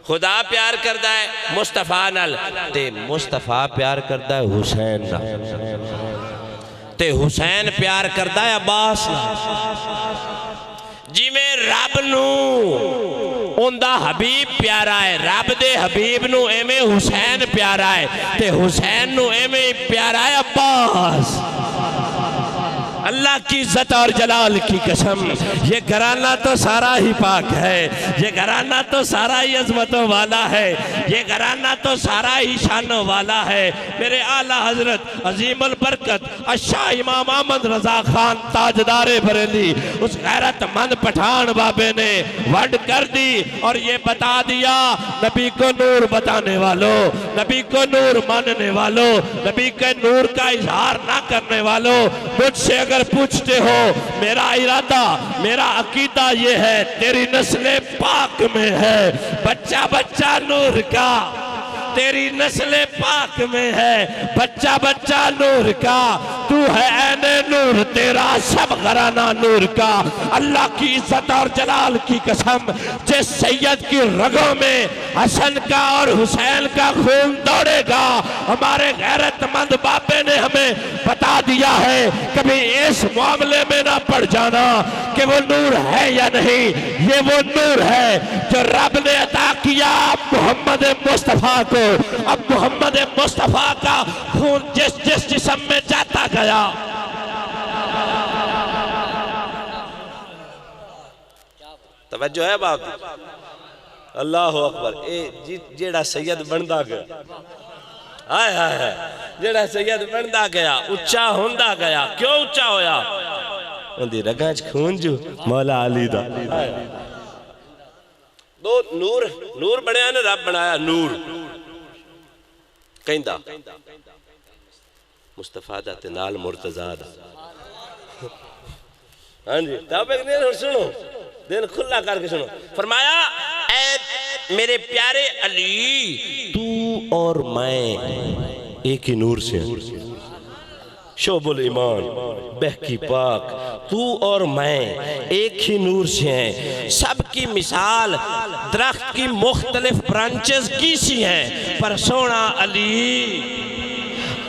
خدا پیار کردہ ہے مصطفیٰ نال تے مصطفیٰ پیار کردہ ہے حسین نال تے حسین پیار کردہ ہے عباس نال جی میں رب نو اندہ حبیب پیارا ہے رب دے حبیب نو ایمیں حسین پیارا ہے تے حسین نو ایمیں پیارا ہے عباس اللہ کی عزت اور جلال کی قسم یہ گھرانہ تو سارا ہی پاک ہے یہ گھرانہ تو سارا ہی عظمتوں والا ہے یہ گھرانہ تو سارا ہی شانوں والا ہے میرے اعلیٰ حضرت عظیم البرکت الشاہ امام احمد رضا خان تاجدار بریلی اس غیرت مند پٹھان بابے نے وڈ کر دی اور یہ بتا دیا نبی کو نور بتانے والوں نبی کو نور ماننے والوں نبی کے نور کا اظہار نہ کرنے والوں مجھ سے اگر پوچھتے ہو میرا ارادہ میرا عقیدہ یہ ہے تیری نسل پاک میں ہے بچہ بچہ نور کا تیری نسل پاک میں ہے بچہ بچہ نور کا تو ہے عین نور تیرا سب گھرانہ نور کا اللہ کی عزت اور جلال کی قسم جس سید کی رگوں میں حسن کا اور حسین کا خون دوڑے گا ہمارے غیرت مند باپے نے ہمیں بتا دیا ہے کبھی اس معاملے میں نہ پڑ جانا کہ وہ نور ہے یا نہیں یہ وہ نور ہے جو رب نے عطا کیا محمد مصطفیٰ کو اب محمد مصطفیٰ کا خون جس جس جسم میں جاتا گیا توجہ ہے باپ اللہ اکبر جیڑا سید بندہ گیا آئے آئے جیڑا سید بندہ گیا اچھا ہوندہ گیا کیوں اچھا ہویا اندھی رگانچ خون جو مولا علی دا دو نور بڑھیا نے رب بنایا نور کہیں دا مصطفیٰ دا تنال مرتضیٰ دا ہاں جی تاب ایک دن سنو دن کھلا کر کے سنو فرمایا اے میرے پیارے علی تو اور میں ایک ہی نور سے شعب الایمان بہکی پاک تو اور میں ایک ہی نور سے ہیں سب کی مثال درخت کی مختلف برانچز کی سی ہیں پر سونا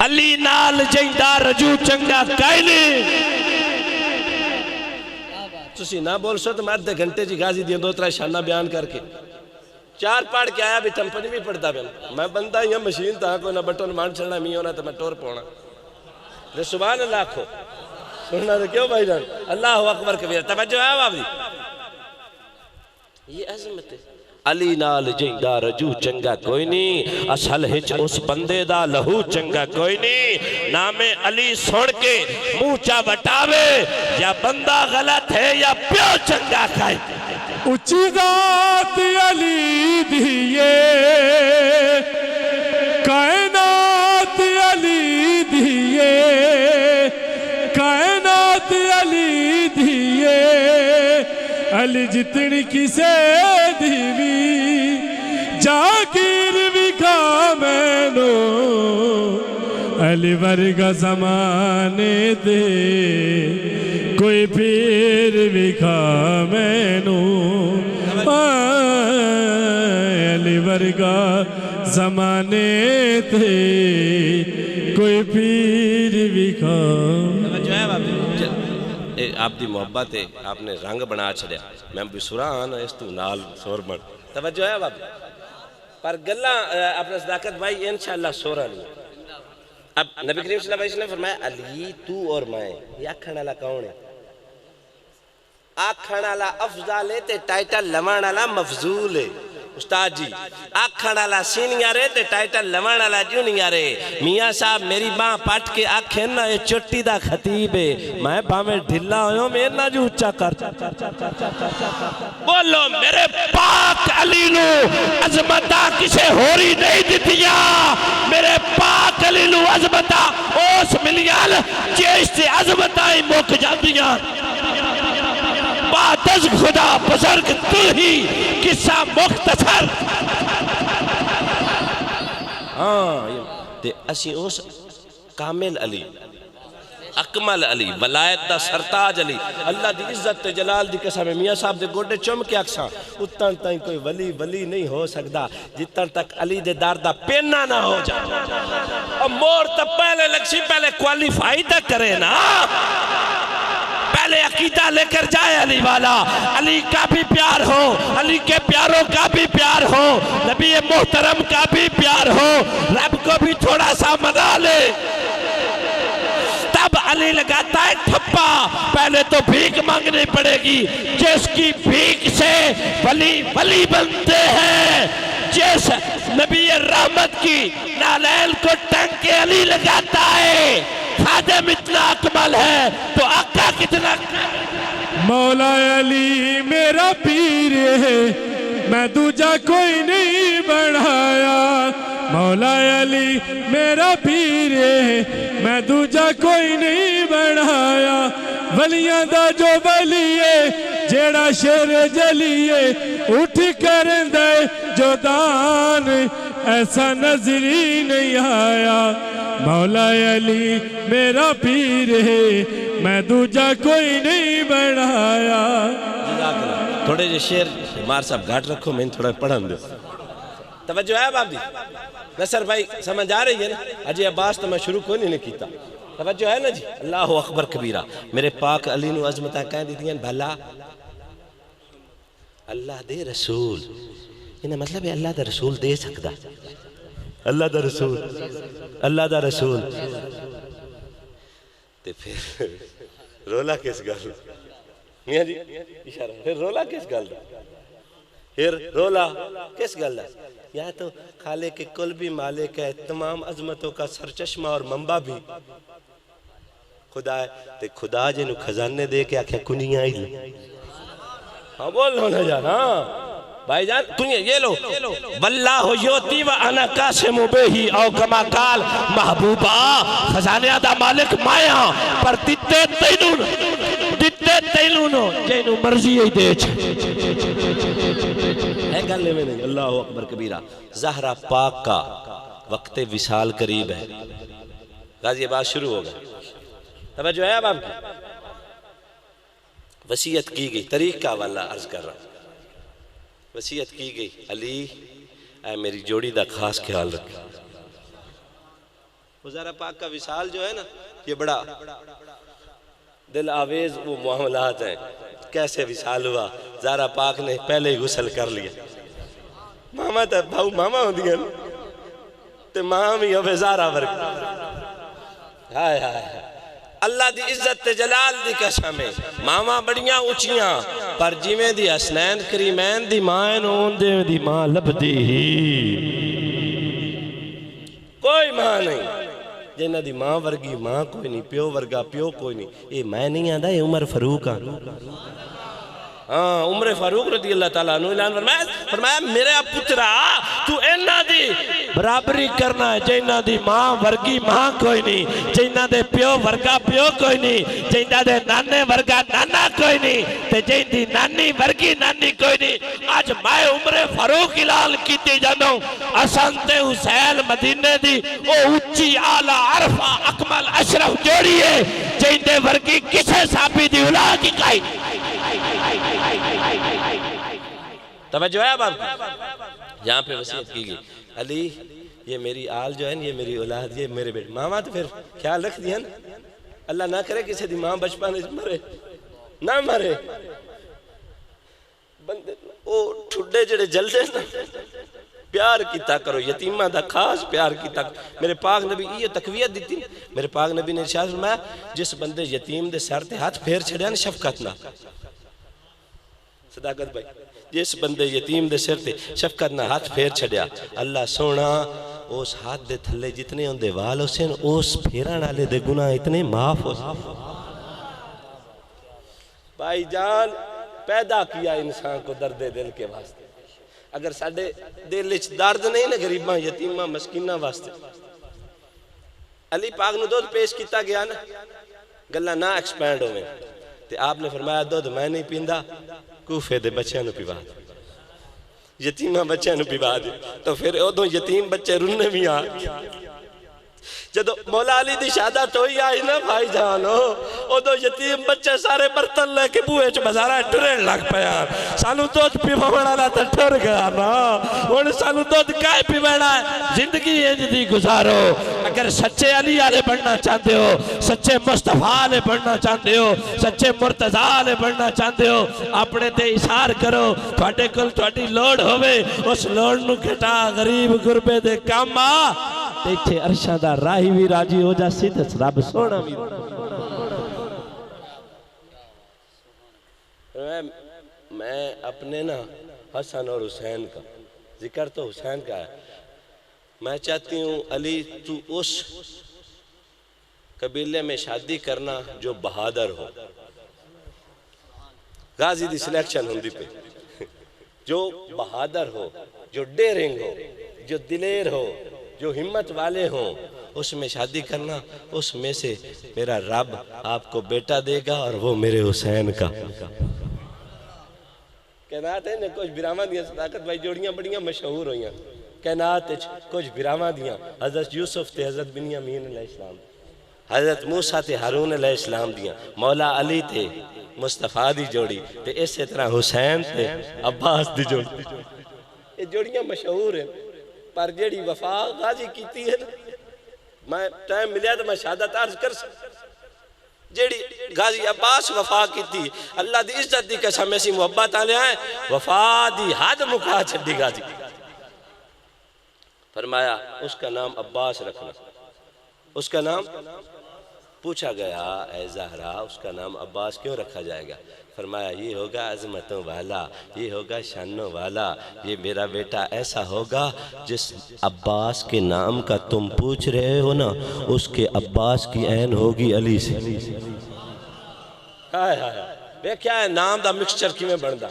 علی نال جیندہ رجو چنگا کائلی تسی نہ بول سو تو میں آدھے گھنٹے جی غازی دیا دو ترہ شانہ بیان کر کے چار پاڑ کے آیا بھی ٹمپنی بھی پڑھتا بیان میں بندہ ہی مشین تھا کوئی نہ بٹن مان چلنا می ہونا تو میں ٹور پونا لے سبحان اللہ کھو سننا تو کیوں بھائی جان اللہ اکبر کبیر توجہ ہے بابی یہ عظمت ہے علی نال جنگا رجو چنگا کوئی نہیں اصل ہچ اس بندے دا لہو چنگا کوئی نہیں نام علی سن کے موچا بٹاوے یا بندہ غلط ہے یا پیو چنگا کھائے اچھی ذات علی دیئے کائنات علی دیئے کائنات علی دیئے علی جتنی کسے دیوی جاگیر بھی کامینو علی ورگا زمانے دے کوئی پیر بھی کامینو علی ورگا زمانے دے کوئی پیر بھی کامینو آپ دی محبت ہے آپ نے رنگ بنا چھڑیا میں بھی سوران اس تو نال سور بن توجہ ہے بابی پر گلہ اپنے صداقت بھائی انشاءاللہ سورا نہیں اب نبی کریم صلی اللہ علیہ وسلم نے فرمایا علی تو اور میں یہ آکھن والا کون ہے آکھن والا افضل ہے تے ٹائٹل لوان والا مفضول ہے استاد جی آکھن والا سینیئر ہے تے ٹائٹل لوان والا جونیئر ہے میاں صاحب میری ماں پٹ کے آکھیں نا یہ چٹی دا خطیب ہے میں باہمیں ڈھلا ہوئے میں نہ جو اچھا کر بولو میرے پاک علی نو عظمتہ کسے ہوری نہیں دیتیا میرے پاک علی نو عظمتہ اوس ملیال چیش سے عظمتہ ہی موک جاندیاں بات از خدا بزرگ تو ہی قصہ مختصر ہاں تے اسی اس کامل علی اکمل علی ولایت دا سرتاج علی اللہ دی عزت تے جلال دی قسم ہے میاں صاحب دے گوڑے چم کے اکساں اتن تائیں کوئی ولی ولی نہیں ہو سکدا جتن تک علی دے دار دا پیننا نہ ہو جائے اور مور تا پہلے لگسی پہلے کوالیفائی تا کرے نا پہلے عقیدہ لے کر جائے علی والا علی کا بھی پیار ہو علی کے پیاروں کا بھی پیار ہو نبی محترم کا بھی پیار ہو رب کو بھی تھوڑا سا منا لے تب علی لگاتا ہے ٹھپا پہلے تو بھیک مانگنی پڑے گی جس کی بھیک سے ولی ولی بنتے ہیں جس نبی رحمت کی نالین کو ٹنگ کے علی لگاتا ہے خادم اتنا اکمل ہے تو آقا کتنا مولا علی میرا پیر ہے میں دوجا کوئی نہیں بڑھایا مولا علی میرا پیر ہے میں دوجا کوئی نہیں بڑھایا ولیاں دا جو ولی ہے جیڑا شیر جلی ہے اٹھ کر دے جو دان ایسا نظر ہی نہیں آیا مولا علی میرا پیر ہے میں دوجا کوئی نہیں بڑھایا تھوڑے جو شیر مار صاحب گھاٹ رکھو میں تھوڑا پڑھن دو توجہ ہے باب دی نصر بھائی سمجھ آ رہی ہے نا اجی عباس تو میں شروع کوئی نہیں کیتا توجہ ہے نا جی اللہ اکبر کبیرہ میرے پاک علی نو عظمتاں کہیں دی دیں بھلا اللہ دے رسول انہیں مطلب ہے اللہ دا رسول دے سکتا اللہ دا رسول اللہ دا رسول تے پھر رولا کس گل میاں جی اشارہ پھر رولا کس گل پھر رولا کس گل دا یا تو خالق کے کل بھی مالک ہے تمام عظمتوں کا سرچشمہ اور منبع بھی خدا ہے تے خدا جنو خزانے دے کے آکھیا کنیاں ہی لے ہاں بول لو نا جان ہاں بھائی جان کنیاں یہ لو واللہ یوتی و انا قاسم بہی او کما قال محبوبہ خزانیہ دا مالک مایا پر دیتے تینوں جینو مرضی ہی دے ہے گلے میں نہیں اللہ اکبر کبیرہ زہرہ پاک کا وقت وصال قریب ہے غازی بات شروع ہوگا توجہ ہے اب آپ کی وصیت کی گئی طریقہ والا عرض کر رہا ہوں وصیت کی گئی علی اے میری جوڑی دا خاص خیال رکھے زہرہ پاک کا وصال جو ہے نا یہ بڑا دل آویز وہ معاملات ہیں کیسے وصال ہوا زہرہ پاک نے پہلے ہی غسل کر لیا ماما تا بھاؤ ماما ہوں دیا تے مامی اب زہرہ ورک ہائے ہائے اللہ دی عزت تے جلال دی قسم ہے ماما بڑیاں اچیاں پر جیویں دی حسنین کریمین دی مائن اوندے دی ماں لب دی کوئی ماں نہیں جنہ دی ماں ورگی ماں کوئی نہیں پیو ورگا پیو کوئی نہیں یہ میں نہیں آدھا یہ عمر فاروق ہاں عمر فاروق رضی اللہ تعالیٰ عنہ اعلان فرمایا میرے پترا تو اینا دی برابری کرنا ہے جنہ دی ماں ورگی ماں کوئی نہیں جنہ دے پیو ورگا پیو کوئی نہیں جنہ دے نانے ورگا نانا کوئی نہیں تے جنہ دی نانی ورگی نانی کوئی نہیں آج میں عمر فاروق اعلان کیتی جانوں حسن تے حسین مدینے دی او اچھی اعلیٰ عرفہ اکمل اشرف جوڑی ہے جنہ دے ورگی کسے صحابی دی اولاد کی کائی توجہ ہے اب آپ یہاں پہ وصیت کی گئی علی یہ میری آل جو ہے یہ میری اولاد یہ میرے بیٹے ماما تو پھر خیال رکھ دیا نا اللہ نہ کرے کسی دی ماں بچپن مرے نہ مرے بندے او ٹھڈے جڑے جلدے نا پیار کیتا کرو یتیمہ دا خاص پیار کیتا میرے پاک نبی یہ تقویت دیتی میرے پاک نبی نے ارشاد فرمایا جس بندے یتیم دے سر تے ہاتھ پھیر چھڑیا نا شفقت نہ صداقت بھائی جس بندے یتیم دے سر تے شفقت نہ ہاتھ پھیر چھڑیا اللہ سونا اس ہاتھ دے تھلے جتنے ان دے وال حسین اس پھیران آلے دے گناہ اتنے معاف ہو بھائی جان پیدا کیا انسان کو درد دل کے واسطے اگر ساڑھے دل اچھ درد نہیں نا غریباں یتیماں مسکینہ واسطے علی پاک نو دودھ پیش کیتا گیا نا گلہ نہ ایکسپینڈ ہوئے تے آپ نے فرمایا دودھ میں نہیں پیندہ کوفے دے بچے نو پیوا دے یتیمہ بچے نو پیوا دے تو پھر ادھوں یتیم بچے رننے بھی آ جدو مولا علی دی شہادت ہوئی آئی نا بھائی جانو ادو یتیم بچے سارے برتن لے کے بوئے چ بازارہ ٹرین لگ پیا سانو دودھ پیونا لا تے ٹر گیا نا ہن سانو دودھ کائے پیونا ہے زندگی انج دی گزارو اگر سچے علی والے بننا چاہتے ہو سچے مصطفیٰ والے بننا چاہتے ہو سچے مرتضیٰ والے بننا چاہتے ہو اپنے تے اثار کرو تواڈے کول تواڈی لوڑ ہوے اس لوڑ نو گھٹا غریب غربے دے کام آ تے عرشاں دا راہی بھی راجی ہو جا سی تے رب سونا بھی میں اپنے نا حسن اور حسین کا ذکر تو حسین کا ہے میں چاہتی ہوں علی تو اس قبیلے میں شادی کرنا جو بہادر ہو غازی دی سلیکشن ہوندی پہ جو بہادر ہو جو ڈیرنگ ہو جو دلیر ہو جو ہمت والے ہوں اس میں شادی کرنا اس میں سے میرا رب آپ کو بیٹا دے گا اور وہ میرے حسین کا کہنات ہے نا کچھ براما دیا صداقت بھائی جوڑیاں بڑیاں مشہور ہوئیاں کہنات کچھ براما دیا حضرت یوسف تے حضرت بنیامین علیہ السلام حضرت موسیٰ تے ہارون علیہ السلام دیا مولا علی تے مصطفیٰ دی جوڑی تے اسی طرح حسین تے عباس دی جوڑی یہ جوڑیاں مشہور ہیں پر جیڑی وفا غازی کیتی ہے میں ٹائم ملیا تو میں شہادت عرض کر سکتا جیڑی غازی عباس وفا کیتی اللہ دی عزت دی قسم ایسی محبت آلے آئیں وفا دی حد مکا چھڑی غازی فرمایا اس کا نام عباس رکھنا اس کا نام پوچھا گیا اے زہرا اس کا نام عباس کیوں رکھا جائے گا فرمایا یہ ہوگا عظمتوں والا یہ ہوگا شانوں والا یہ میرا بیٹا ایسا ہوگا جس عباس کے نام کا تم پوچھ رہے ہو نا اس کے عباس کی عین ہوگی علی سے بے کیا ہے نام دا مکسچر کی میں بڑھدا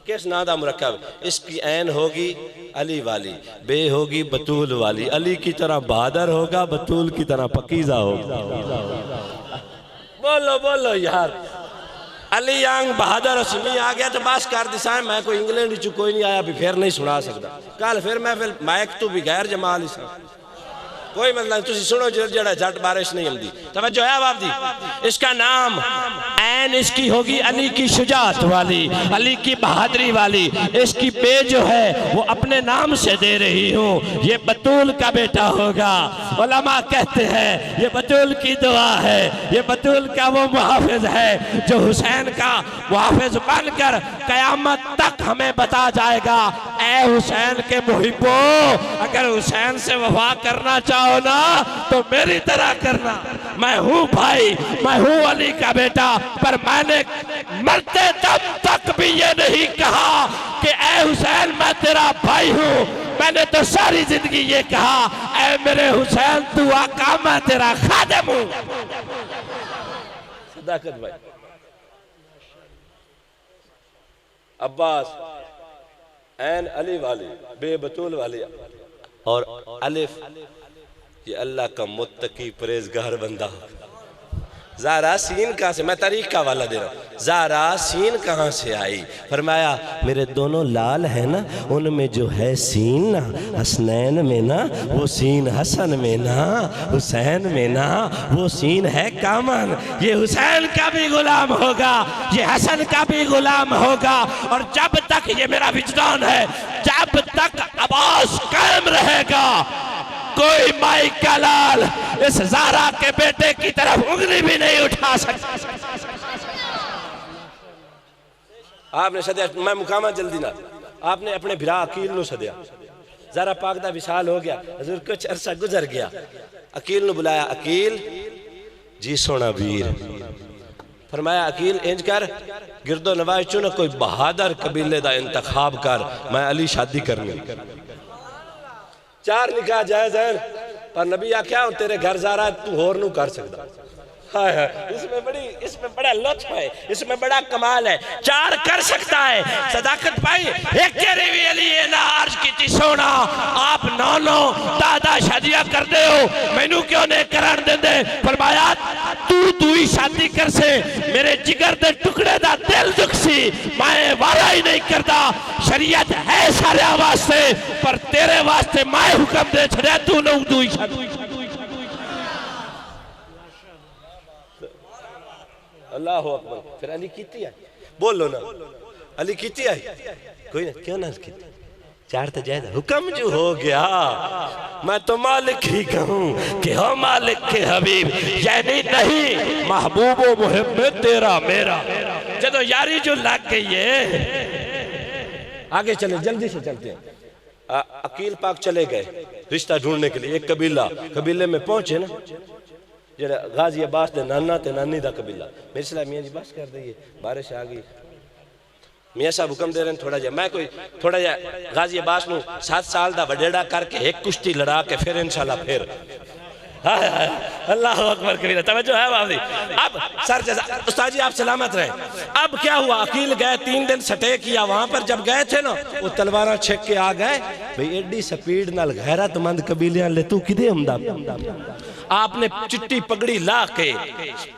کس نام دا مرکب اس کی عین ہوگی علی والی بے ہوگی بطول والی علی کی طرح بہادر ہوگا بطول کی طرح پکیزہ ہوگا بولو یار علی آنگ بہادر اسمی آگیا تو باس کار دیسائیں میں کوئی انگلینڈ چو کوئی نہیں آیا بھی پھر نہیں سنا سکتا کال پھر میں مائک تو بھی غیر جمالی سا کوئی مطلب تسی سنو جڑا جھٹ بارش نہیں ہم دی توجہ ہے آپ دی اس کا نام عین اس کی ہوگی علی کی شجاعت والی علی کی بہادری والی اس کی بے جو ہے وہ اپنے نام سے دے رہی ہوں یہ بطول کا بیٹا ہوگا علماء کہتے ہیں یہ بطول کی دعا ہے یہ بطول کا وہ محافظ ہے جو حسین کا محافظ بن کر قیامت تک ہمیں بتا جائے گا اے حسین کے محبو اگر حسین سے وفا کرنا چاہو نا تو میری طرح کرنا میں ہوں بھائی میں ہوں علی کا بیٹا پر میں نے مرتے دم تک بھی یہ نہیں کہا کہ اے حسین میں تیرا بھائی ہوں میں نے تو ساری زندگی یہ کہا اے میرے حسین تو آقا میں تیرا خادم ہوں صداقت بھائی عباس عین علی والی بے بطول والی اور الف یہ اللہ کا متقی پریزگار بندہ زہرا سین کہاں سے میں تاریخ کا حوالہ دے رہا ہوں زہرا سین کہاں سے آئی فرمایا میرے دونوں لال ہیں نا ان میں جو ہے سین نا حسنین میں نا وہ سین حسن میں نا حسین میں نا وہ سین ہے کامن یہ حسین کا بھی غلام ہوگا یہ حسن کا بھی غلام ہوگا اور جب تک یہ میرا وجدان ہے جب تک عباس قائم رہے گا کوئی مائی کا لال اس زہرا کے بیٹے کی طرف انگلی بھی نہیں اٹھا سکتا آپ نے صدیا میں مقامہ جلدی نہ آپ نے اپنے بھرا عقیل نو صدیا زہرا پاک دا وصال ہو گیا حضور کچھ عرصہ گزر گیا عقیل نو بلایا عقیل جی سونا ویر فرمایا عقیل انج کر گرد و نواز چونہ کوئی بہادر قبیلے دا انتخاب کر میں علی شادی کرنی 4 نکاح جائز ہیں پر نبی آکھیا ہوں تیرے گھر زارا تو ہور نو کر سکتا اس میں بڑا لطف ہے اس میں بڑا کمال ہے 4 کر سکتا ہے صداقت پائی ایک کہہ رہی علی اینا عرض کی تھی سونا آپ 9 دادا شادیہ کر دے ہو میں نو کیوں نے کران دے دے فرمایا تو ہی شادی کر سے میرے جگر دے ٹکڑے دا دل دکھ سی میں وارا ہی نہیں کرتا شریعت ہے سارے واسطے پر تیرے واسطے میں حکم دے چھڑے تو نو ہی شادی اللہ اکبر. پھر علی کیتی آئی, بولو نا علی کیتی آئی, کوئی نہ کیوں نہ کیتی, چار تو جائے حکم جو ہو گیا, میں تو مالک ہی کہوں کہ ہو مالک کے حبیب, یعنی نہیں محبوب و محمد تیرا میرا. جدو یاری جو لگ گئی ہے, آگے چلے جلدی سے چلتے ہیں. عقیل پاک چلے گئے رشتہ ڈھونڈنے کے لیے. ایک قبیلے میں پہنچے نا, جڑا غازی عباس دے نانا تے نانی دا قبیلہ. میرے سلام میاں جی بس کر دئیے, بارش آ گئی. میاں صاحب حکم دے رہے ہیں تھوڑا جا, میں کوئی تھوڑا جا غازی عباس نو 7 سال دا وڈیڑا کر کے ایک کشتی لڑا کے پھر انشاءاللہ پھر. اللہ اکبر کبیرہ, توجہ ہے بابی. اب سر جزا استاد جی آپ سلامت رہیں. اب کیا ہوا, عقیل گئے 3 دن سٹے کیا وہاں پر. جب گئے تھے نا وہ تلواراں چھک کے آ گئے. بھئی ایڈی سپیڈ نال غیرت مند قبیلیاں لے تو کدے ہمدا. آپ نے چٹی پگڑی لا کے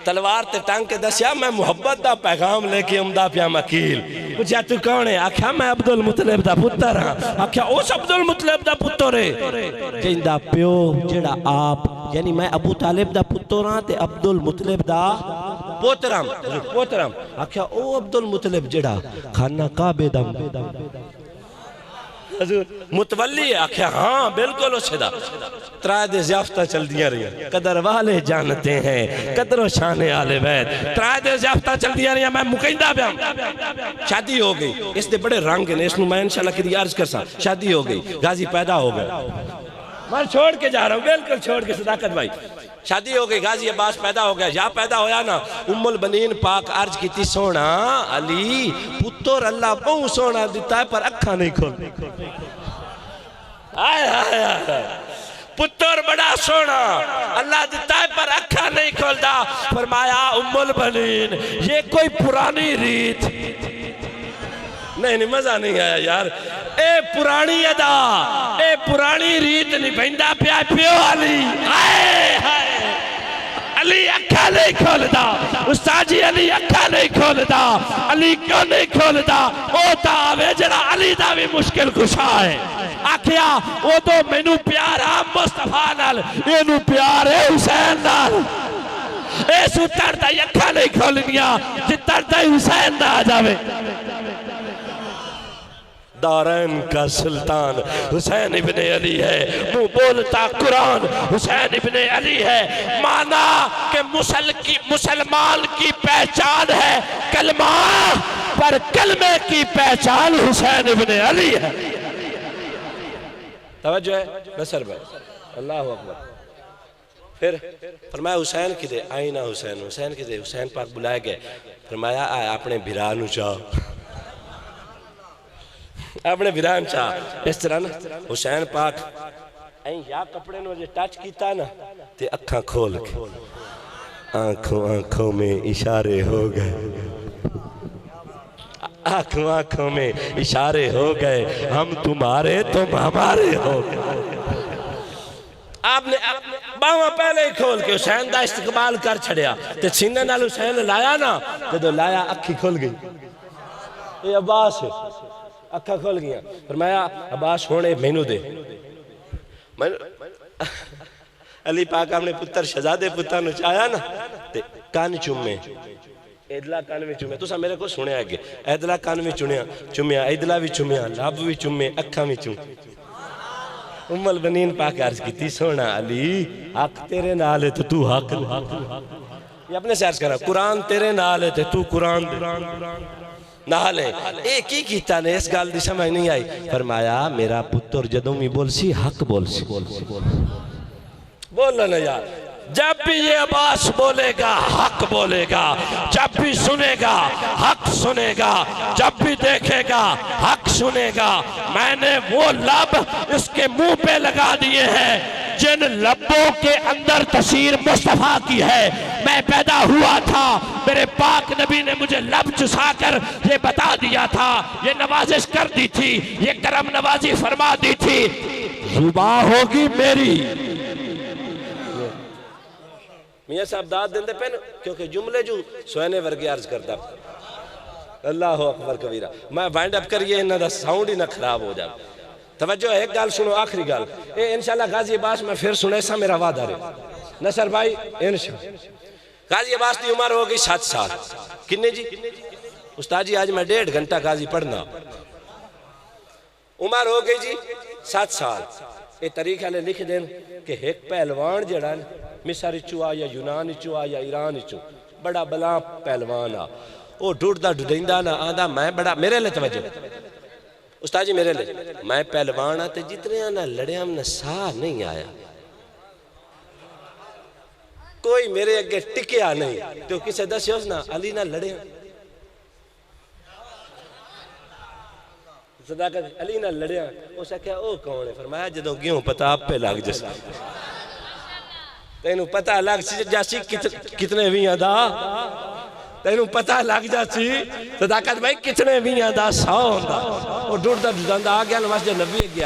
تلوار تے ٹانگ کے دسیا, میں محبت دا پیغام لے کے امدا پیا عقیل. پوچھا تو کون ہے؟ آکھیا میں عبدالمطلب دا پتر ہاں. آکھیا اس عبدالمطلب دا پتر ہے کہندا پیو جڑا آپ, یعنی میں ابو طالب دا پتر ہاں تے عبدالمطلب دا پوترام. آکھیا او عبدالمطلب جڑا خانہ کعبے دا حضور متولی ہے. آکھیا ہاں بالکل اسے دا. ترائے زیافتہ چل دیا رہی, قدر والے جانتے ہیں قدر و شان آل بیت. ترائے زیافتہ چل دیا رہی, میں مکیندہ بھی ہوں. شادی ہو گئی, اس دے بڑے رنگ ہیں, اس نو میں انشاءاللہ کی عرض کرسا. شادی ہو گئی, غازی پیدا ہو گئے. میں چھوڑ کے جا رہا ہوں, بالکل چھوڑ کے, صداقت بھائی. شادی ہو گئی, غازی عباس پیدا ہو گیا. یا پیدا ہویا نا, البنین پاک عرض کی تھی سونا علی پتر اللہ بہت سونا دیتا ہے پر اکھا نہیں کھول. پتر بڑا سونا اللہ دیتا ہے پر اکھا نہیں کھولتا. فرمایا البنین یہ کوئی پرانی ریت نہیں, مزہ نہیں آیا یار. اے پرانی ادا, اے پرانی ریت نہیں بہندہ پیا پیو علی. علی اکھا نہیں کھولتا. استاد جی علی اکھا نہیں کھولتا. علی کیوں نہیں کھولتا؟ او تا آوے جڑا علی دا بھی مشکل کشا ہے. آکھیا او تو مینو پیار آ مصطفیٰ نال, اینو پیار ہے حسین نال. اے سو تردہ اکھا نہیں کھولنیا جی تردہ حسین دا آ جاوے. دارین کا سلطان حسین ابن علی ہے, منہ بولتا قرآن حسین ابن علی ہے. مانا کہ مسلمان کی پہچان ہے کلمہ, پر کلمے کی پہچان حسین ابن علی ہے. توجہ ہے نصر بھائی, اللہ اکبر. پھر فرمایا حسین کی دے, آئینہ حسین کی دے. حسین پاک بلائے گئے. فرمایا آئے اپنے بھرانو چاہ, اپنے بھران چاہ. اس طرح نا حسین پاک این یا کپڑے نو جے ٹچ کیتا نا تے اکھاں کھول کے آنکھوں میں اشارے ہو گئے, آنکھوں میں اشارے ہو گئے, ہم تمہارے تم ہمارے ہو گئے. آپ نے باواں پہلے ہی کھول کے حسین دا استقبال کر چھڑیا. تے سینے نال حسین لایا نا, جدو لایا اکھی کھل گئی. یہ عباس ہے, اکھا کھول گیا. فرمایا عباس ہونے مینو دے. علی پاک اپنے پتر شہزادے پتر نو چاہیا نا تے کان چومے, ایدلا کان میں چومے. تو سا میرے کو سنے آگے, ایدلا کان میں چومیا, ایدلا بھی چومیا, لاب بھی چومے, اکھا میں چومے. البنین پاک عرض کی تھی سونا علی حق تیرے نال ہے تو حق. یہ اپنے سے عرض کرا, قرآن تیرے نال ہے تو قرآن نال ہے. ایک ہی کیتا نے, اس گال دی سمجھ نہیں آئی. فرمایا میرا پتر جدوں میں بول سی حق بول سی. بولنا نا یار, جب بھی یہ عباس بولے گا حق بولے گا, جب بھی سنے گا حق سنے گا, جب بھی دیکھے گا حق سنے گا. میں نے وہ لب اس کے منہ پہ لگا دیے ہیں جن لبوں کے اندر تصویر مصطفیٰ کی ہے. میں پیدا ہوا تھا, میرے پاک نبی نے مجھے لب چسا کر یہ بتا دیا تھا, یہ نوازش کر دی تھی, یہ کرم نوازی فرما دی تھی. زبان ہوگی میری. میاں صاحب داد دن دے پہن, کیونکہ جملے جو سوینے ورگی عرض کرتا. اللہ اکبر کبیرہ. میں وائنڈ اپ کریے انہا دا ساؤنڈ ہی نہ خراب ہو جائے. توجہ ایک گال سنو, آخری گال. انشاءاللہ غازی عباس میں پھر سنے سا میرا وعدہ رہے. نصر بھائی انشاءاللہ قاضی عباس کی عمر ہو گئی 7 سال. کنے جی؟ استاد جی آج میں 1.5 گھنٹہ قاضی پڑھنا. عمر ہو گئی جی 7 سال. یہ طریقہ لے لکھ دیں کہ ایک پہلوان جڑا مصر چوا یا یونان چوا یا ایران چو بڑا بلا پہلوان آ وہ ڈوڑتا ڈوڑیندہ نہ آدھا میں بڑا میرے لئے توجہ استاد جی میرے لئے میں پہلوان آتے جتنے آنا لڑے ہم نے سا نہیں آیا کوئی میرے اگے ٹکیا نہیں تو کسے دس یوزنا علی نہ لڑے ہم صداقت علی نہ لڑے ہم اسے کہا او کون ہے فرمایا جدوں گیوں پتہ آپ پہ لگ جسا تینوں پتہ لگ جاسی کتنے بھی دا تینوں پتہ لگ جاسی صداقت بھائی کتنے بھی دا 100 دا اور ڈوڑتا ڈوڑتا آ گیا نماز جو نبی گیا